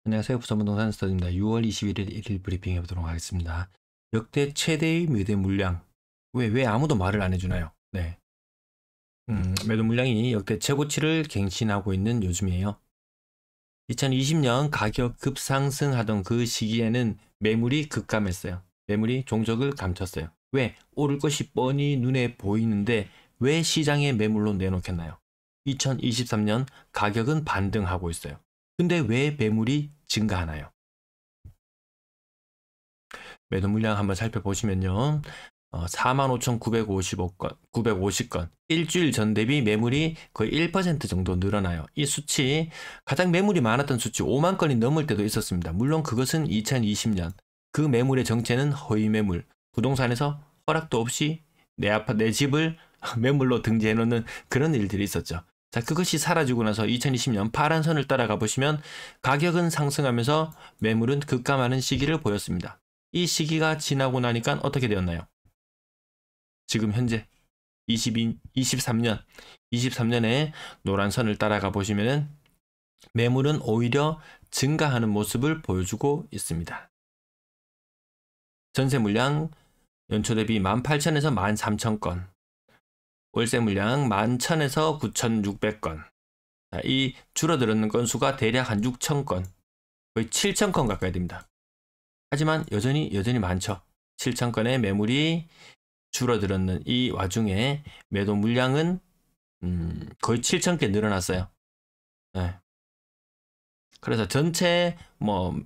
안녕하세요. 부산부동산 스터디입니다. 6월 21일 1일 브리핑 해보도록 하겠습니다. 역대 최대의 매도 물량. 왜 아무도 말을 안 해주나요? 네. 매도 물량이 역대 최고치를 갱신하고 있는 요즘이에요. 2020년 가격 급상승하던 그 시기에는 매물이 급감했어요. 매물이 종적을 감췄어요. 왜? 오를 것이 뻔히 눈에 보이는데 왜 시장에 매물로 내놓겠나요? 2023년 가격은 반등하고 있어요. 근데 왜 매물이 증가하나요? 매도 물량 한번 살펴보시면요. 45,955건, 950건. 일주일 전 대비 매물이 거의 1% 정도 늘어나요. 이 수치, 가장 매물이 많았던 수치 5만 건이 넘을 때도 있었습니다. 물론 그것은 2020년. 그 매물의 정체는 허위 매물. 부동산에서 허락도 없이 내 집을 매물로 등재해 놓는 그런 일들이 있었죠. 자, 그것이 사라지고 나서 2020년 파란 선을 따라가 보시면 가격은 상승하면서 매물은 급감하는 시기를 보였습니다. 이 시기가 지나고 나니까 어떻게 되었나요? 지금 현재 23년에 노란 선을 따라가 보시면은 매물은 오히려 증가하는 모습을 보여주고 있습니다. 전세 물량 연초 대비 18,000에서 13,000건, 월세 물량 11,000에서 9,600건. 이 줄어들었는 건수가 대략 한 6,000건, 거의 7,000건 가까이 됩니다. 하지만 여전히 많죠. 7,000건의 매물이 줄어들었는 이 와중에 매도 물량은 거의 7,000개 늘어났어요. 네. 그래서 전체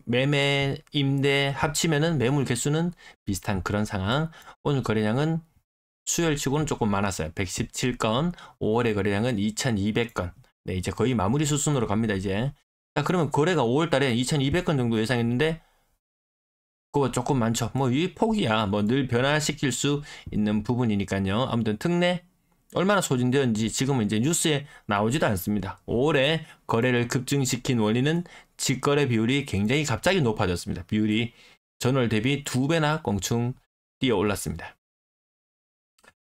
매매, 임대 합치면은 매물 개수는 비슷한 그런 상황. 오늘 거래량은 수요일치고는 조금 많았어요. 117건, 5월의 거래량은 2,200건. 네, 이제 거의 마무리 수순으로 갑니다, 이제. 자, 그러면 거래가 5월 달에 2,200건 정도 예상했는데 그거 조금 많죠. 이 폭이야. 늘 변화시킬 수 있는 부분이니까요. 아무튼 특례 얼마나 소진되었는지 지금은 이제 뉴스에 나오지도 않습니다. 5월에 거래를 급증시킨 원인은 직거래 비율이 굉장히 갑자기 높아졌습니다. 비율이 전월 대비 2배나 껑충 뛰어 올랐습니다.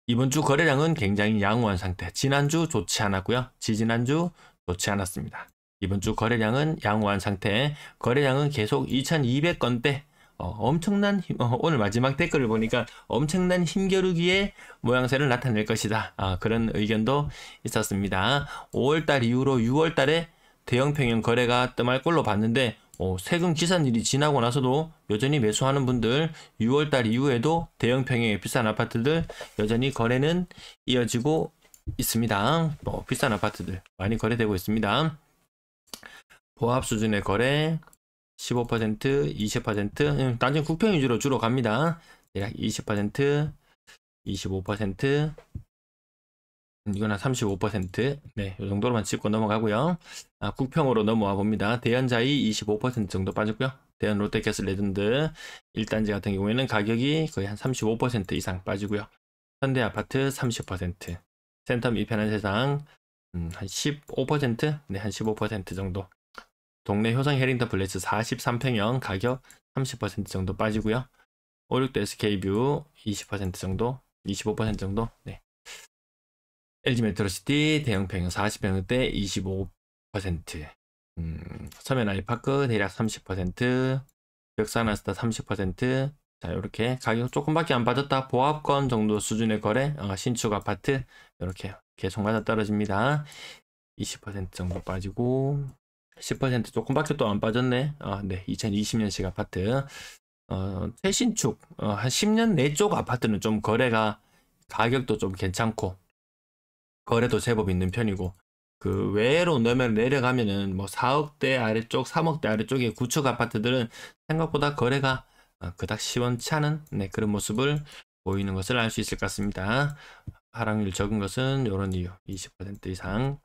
이번 주 거래량은 굉장히 양호한 상태. 지난주 좋지 않았고요. 지지난주 좋지 않았습니다. 이번 주 거래량은 양호한 상태. 거래량은 계속 2,200건대. 엄청난 오늘 마지막 댓글을 보니까 엄청난 힘겨루기의 모양새를 나타낼 것이다. 그런 의견도 있었습니다. 5월달 이후로 6월달에 대형 평형 거래가 뜸할 걸로 봤는데 세금 기산일이 지나고 나서도 여전히 매수하는 분들 6월달 이후에도 대형 평형의 비싼 아파트들 여전히 거래는 이어지고 있습니다. 비싼 아파트들 많이 거래되고 있습니다. 보합 수준의 거래 15%, 20%, 나중에 국평 위주로 주로 갑니다. 대략 20%, 25%, 이건 한 35%, 네, 이 정도로만 짚고 넘어가고요. 국평으로 넘어와 봅니다. 대연자이 25% 정도 빠졌고요. 대연 롯데캐슬 레전드 1단지 같은 경우에는 가격이 거의 한 35% 이상 빠지고요. 현대아파트 30%, 센텀 이편한 세상 한 15%, 네, 한 15% 정도. 동네 효성 해링턴 플레이스 43평형 가격 30% 정도 빠지고요. 56도 SK뷰 20% 정도, 25% 정도. 네. LG 메트로시티 대형평형 40평형대 25%. 서면 아이파크 대략 30%, 벽산아스타 30%. 자, 이렇게 가격 조금밖에 안 빠졌다. 보합권 정도 수준의 거래, 신축 아파트 이렇게 계속 맞아 떨어집니다. 20% 정도 빠지고 10% 조금밖에 또 안 빠졌네. 네, 2020년식 아파트. 최신축, 한 10년 내 쪽 아파트는 좀 거래가, 가격도 좀 괜찮고, 거래도 제법 있는 편이고, 그 외로 내려가면은 4억대 아래쪽, 3억대 아래쪽의 구축 아파트들은 생각보다 거래가 그닥 시원치 않은 그런 모습을 보이는 것을 알 수 있을 것 같습니다. 하락률 적은 것은 이런 이유, 20% 이상.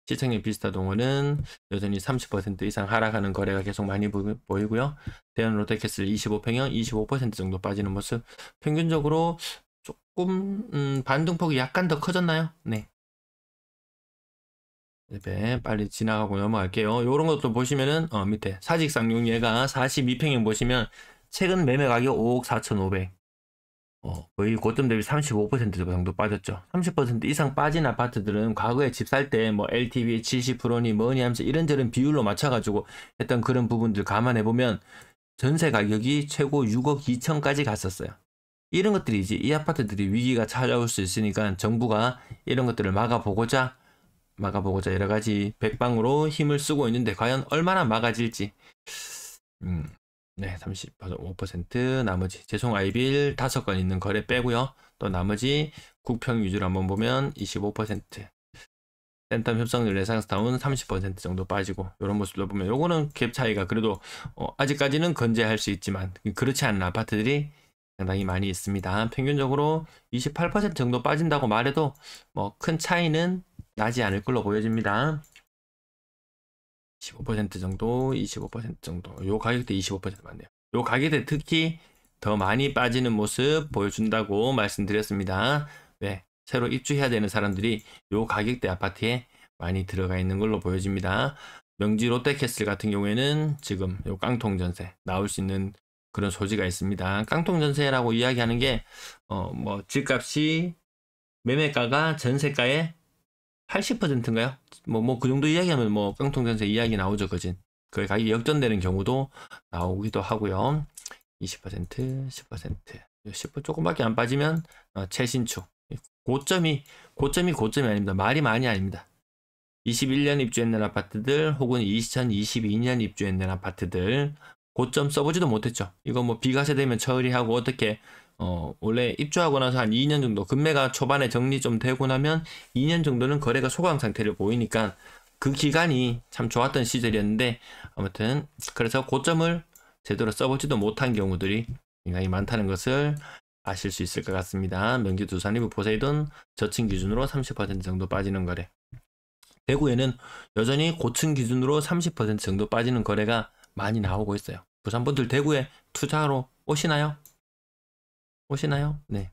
시청률 비슷한 동호는 여전히 30% 이상 하락하는 거래가 계속 많이 보이고요. 대연 롯데캐슬 25평형 25% 정도 빠지는 모습. 평균적으로 조금 반등폭이 약간 더 커졌나요? 네. 네, 빨리 지나가고 넘어갈게요. 이런 것도 보시면은 밑에 사직상용 얘가 42평형 보시면 최근 매매 가격 5억 4,500. 거의 고점 대비 35% 정도 빠졌죠. 30% 이상 빠진 아파트들은 과거에 집 살 때 뭐 LTV 70%니 뭐니 하면서 이런저런 비율로 맞춰가지고 했던 그런 부분들 감안해보면 전세 가격이 최고 6억 2천까지 갔었어요. 이런 것들이 이제 이 아파트들이 위기가 찾아올 수 있으니까 정부가 이런 것들을 막아보고자 여러 가지 백방으로 힘을 쓰고 있는데 과연 얼마나 막아질지. 네, 35% 나머지 재송 아이빌 5건 있는 거래 빼고요. 또 나머지 국평 위주로 한번 보면 25%, 센텀 협성률 레상스타운 30% 정도 빠지고 이런 모습을 보면 요거는 갭 차이가 그래도 아직까지는 건재할 수 있지만 그렇지 않은 아파트들이 상당히 많이 있습니다. 평균적으로 28% 정도 빠진다고 말해도 뭐 큰 차이는 나지 않을 걸로 보여집니다. 15% 정도, 25% 정도. 요 가격대 25% 맞네요. 요 가격대 특히 더 많이 빠지는 모습 보여준다고 말씀드렸습니다. 네, 새로 입주해야 되는 사람들이 요 가격대 아파트에 많이 들어가 있는 걸로 보여집니다. 명지 롯데캐슬 같은 경우에는 지금 요 깡통 전세 나올 수 있는 그런 소지가 있습니다. 깡통 전세라고 이야기하는 게 뭐 집값이 매매가가 전세가의 80%인가요? 뭐 그 정도 이야기하면 뭐 깡통 전세 이야기 나오죠, 그진. 그 가격이 역전되는 경우도 나오기도 하고요. 20%, 10%, 10% 조금밖에 안 빠지면 최신축. 고점이 아닙니다. 말이 많이 아닙니다. 21년 입주했는 아파트들 혹은 2022년 입주했는 아파트들 고점 써보지도 못했죠. 이거 뭐 비과세 되면 처리하고 어떻게 원래 입주하고 나서 한 2년 정도 금매가 초반에 정리 좀 되고 나면 2년 정도는 거래가 소강 상태를 보이니까 그 기간이 참 좋았던 시절이었는데 아무튼 그래서 고점을 제대로 써보지도 못한 경우들이 굉장히 많다는 것을 아실 수 있을 것 같습니다. 명지 두산리브 포세이돈 저층 기준으로 30% 정도 빠지는 거래. 대구에는 여전히 고층 기준으로 30% 정도 빠지는 거래가 많이 나오고 있어요. 부산분들 대구에 투자하러 오시나요? 네.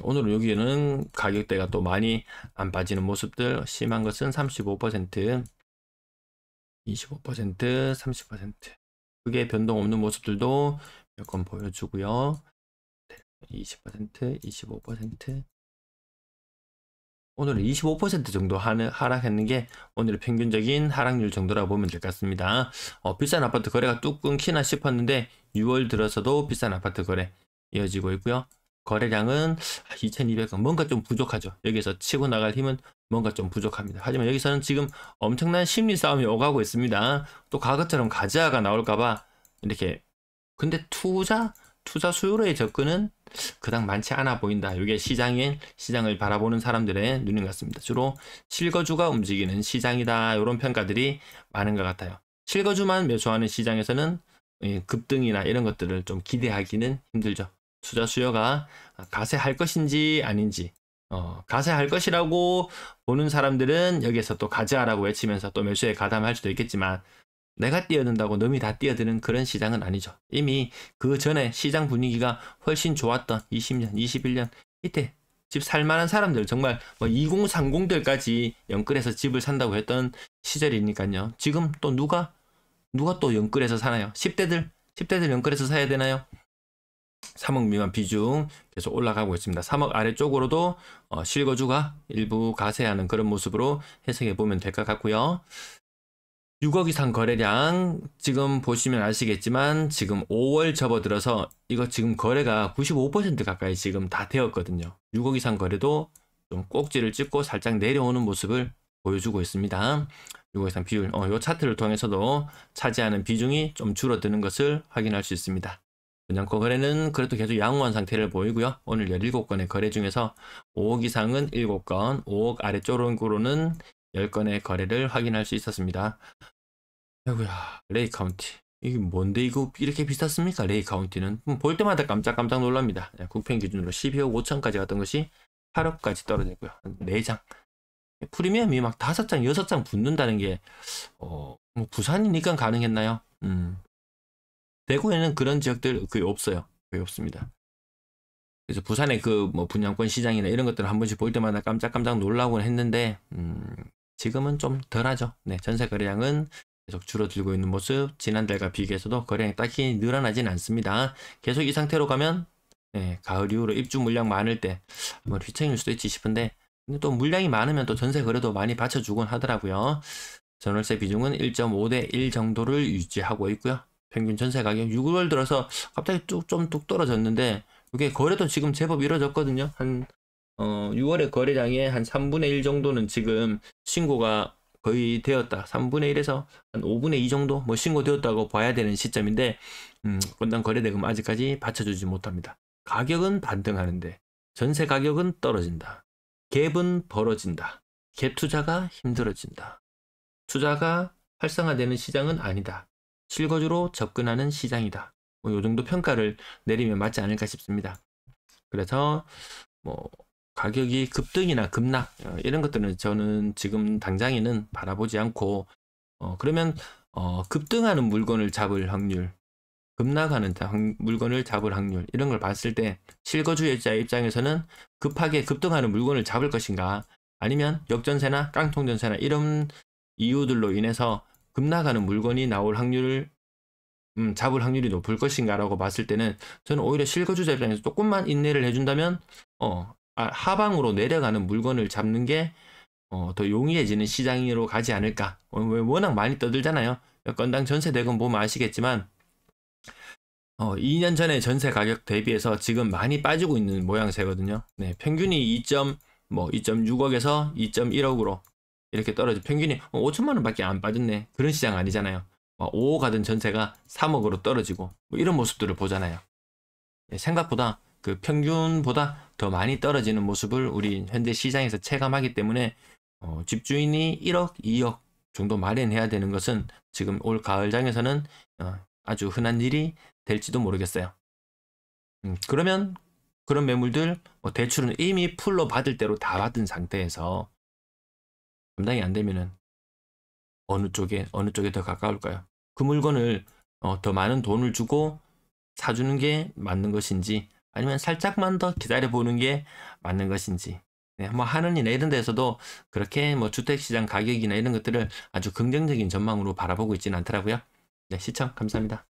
오늘은 여기에는 가격대가 또 많이 안 빠지는 모습들, 심한 것은 35%, 25%, 30%. 크게 변동 없는 모습들도 몇 건 보여주고요. 20%, 25%. 오늘은 25% 정도 하락했는 게 오늘의 평균적인 하락률 정도라고 보면 될 것 같습니다. 비싼 아파트 거래가 뚝 끊기나 싶었는데 6월 들어서도 비싼 아파트 거래 이어지고 있고요. 거래량은 2200건, 뭔가 좀 부족하죠. 여기서 치고 나갈 힘은 뭔가 좀 부족합니다. 하지만 여기서는 지금 엄청난 심리 싸움이 오가고 있습니다. 또 과거처럼 가즈아가 나올까봐 이렇게. 근데 투자 수요로의 접근은 그닥 많지 않아 보인다. 이게 시장을 바라보는 사람들의 눈인 것 같습니다. 주로 실거주가 움직이는 시장이다. 이런 평가들이 많은 것 같아요. 실거주만 매수하는 시장에서는 급등이나 이런 것들을 좀 기대하기는 힘들죠. 투자 수요가 가세할 것인지 아닌지, 가세할 것이라고 보는 사람들은 여기서 또 가져하라고 외치면서 또 매수에 가담할 수도 있겠지만 내가 뛰어든다고 놈이 다 뛰어드는 그런 시장은 아니죠. 이미 그 전에 시장 분위기가 훨씬 좋았던 20년, 21년 이때 집 살만한 사람들, 정말 뭐 2030들까지 영끌해서 집을 산다고 했던 시절이니까요. 지금 또 누가 또 영끌해서 사나요? 10대들 영끌해서 사야 되나요? 3억 미만 비중 계속 올라가고 있습니다. 3억 아래쪽으로도 실거주가 일부 가세하는 그런 모습으로 해석해 보면 될 것 같고요. 6억 이상 거래량 지금 보시면 아시겠지만 지금 5월 접어들어서 이거 지금 거래가 95% 가까이 지금 다 되었거든요. 6억 이상 거래도 좀 꼭지를 찍고 살짝 내려오는 모습을 보여주고 있습니다. 6억 이상 비율, 이 차트를 통해서도 차지하는 비중이 좀 줄어드는 것을 확인할 수 있습니다. 분양권 거래는 그래도 계속 양호한 상태를 보이고요. 오늘 17건의 거래 중에서 5억 이상은 7건, 5억 아래쪽으로는 10건의 거래를 확인할 수 있었습니다. 아이고야, 레이 카운티. 이게 뭔데 이거 이렇게 비쌌습니까? 레이 카운티는. 볼 때마다 깜짝 놀랍니다. 국평 기준으로 12억 5천까지 갔던 것이 8억까지 떨어졌고요. 4장. 프리미엄이 막 5장, 6장 붙는다는 게, 뭐 부산이니까 가능했나요? 대구에는 그런 지역들 거의 없어요. 거의 없습니다. 그래서 부산의 그 뭐 분양권 시장이나 이런 것들을 한 번씩 볼 때마다 깜짝 놀라곤 했는데, 지금은 좀 덜하죠. 네, 전세 거래량은 계속 줄어들고 있는 모습, 지난달과 비교해서도 거래량이 딱히 늘어나진 않습니다. 계속 이 상태로 가면 가을 이후로 입주 물량 많을 때 한번 휘청일 수도 있지 싶은데, 근데 또 물량이 많으면 또 전세 거래도 많이 받쳐주곤 하더라고요. 전월세 비중은 1.5대 1 정도를 유지하고 있고요. 평균 전세 가격 6월 들어서 갑자기 좀 뚝 떨어졌는데, 이게 거래도 지금 제법 이루어졌거든요. 한 6월의 거래량의 한 3분의 1 정도는 지금 신고가 거의 되었다. 3분의 1에서 한 5분의 2 정도 뭐 신고되었다고 봐야 되는 시점인데, 건당 거래대금 아직까지 받쳐주지 못합니다. 가격은 반등하는데 전세 가격은 떨어진다. 갭은 벌어진다. 갭 투자가 힘들어진다. 투자가 활성화되는 시장은 아니다. 실거주로 접근하는 시장이다. 뭐 이 정도 평가를 내리면 맞지 않을까 싶습니다. 그래서 뭐 가격이 급등이나 급락 이런 것들은 저는 지금 당장에는 바라보지 않고, 그러면 급등하는 물건을 잡을 확률, 급락하는 물건을 잡을 확률, 이런 걸 봤을 때 실거주자 입장에서는 급하게 급등하는 물건을 잡을 것인가, 아니면 역전세나 깡통전세나 이런 이유들로 인해서 급락하는 물건이 나올 확률을 잡을 확률이 높을 것인가 라고 봤을 때는, 저는 오히려 실거주자 입장에서 조금만 인내를 해준다면 하방으로 내려가는 물건을 잡는 게 더 용이해지는 시장으로 가지 않을까. 워낙 많이 떠들잖아요. 건당 전세 대금 보면 아시겠지만 2년 전에 전세 가격 대비해서 지금 많이 빠지고 있는 모양새거든요. 네, 평균이 2.6억에서 2.1억으로 이렇게 떨어져, 평균이 5천만 원밖에 안 빠졌네, 그런 시장 아니잖아요. 5억 하던 전세가 3억으로 떨어지고 뭐 이런 모습들을 보잖아요. 생각보다 그 평균보다 더 많이 떨어지는 모습을 우리 현재 시장에서 체감하기 때문에 집주인이 1억, 2억 정도 마련해야 되는 것은 지금 올 가을장에서는 아주 흔한 일이 될지도 모르겠어요. 그러면 그런 매물들 대출은 이미 풀로 받을 대로 다 받은 상태에서 감당이 안 되면은 어느 쪽에 더 가까울까요? 그 물건을 더 많은 돈을 주고 사주는 게 맞는 것인지, 아니면 살짝만 더 기다려보는 게 맞는 것인지. 네, 뭐 하는이나 이런 데서도 그렇게 뭐 주택시장 가격이나 이런 것들을 아주 긍정적인 전망으로 바라보고 있지는 않더라고요. 네, 시청 감사합니다.